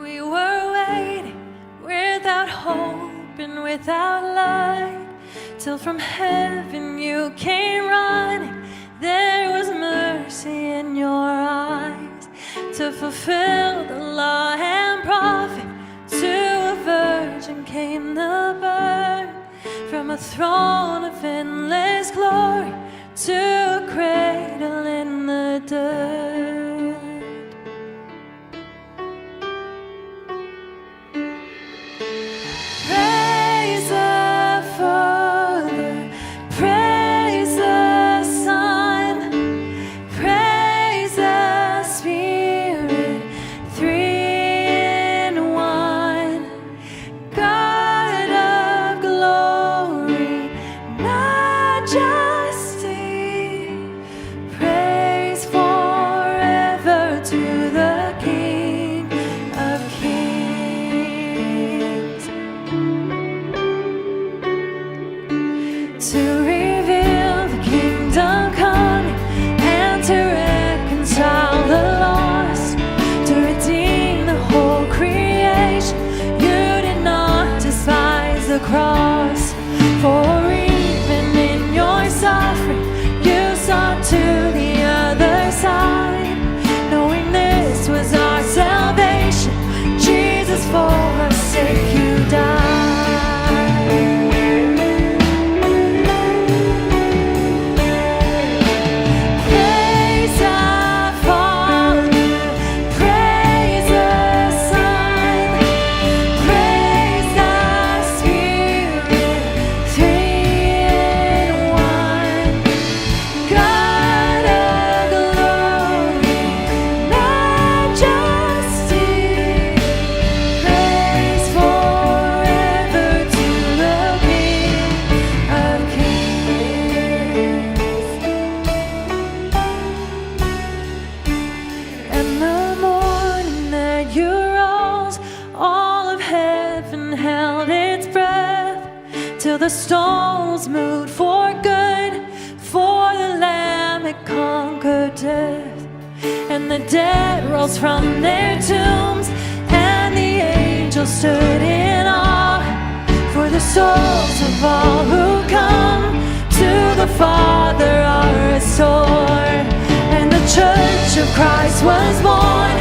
We were waiting without hope and without light, till from heaven you came running. There was mercy in your eyes to fulfill the law and prophet. To a virgin came the birth, from a throne of endless glory to a cradle in the dirt. Praise the Father, praise the Son, praise the Spirit, three in one. God of glory, majesty, praise forever to the King of Kings. To reveal the kingdom coming and to reconcile the lost, to redeem the whole creation. You did not despise the cross, for even in your suffering you sought to the other side, knowing this was our salvation. Jesus, for our sake you died. Praise the Father, praise the Son, praise the Spirit, three in one. God of glory, majesty, praise forever to the King of Kings. And the morning that you rose, all of heaven held its breath, till the stones moved for good, for the Lamb had conquered death. And the dead rose from their tombs, and the angels stood in awe, for the souls of all who come to the Father are restored. And the church of Christ was born,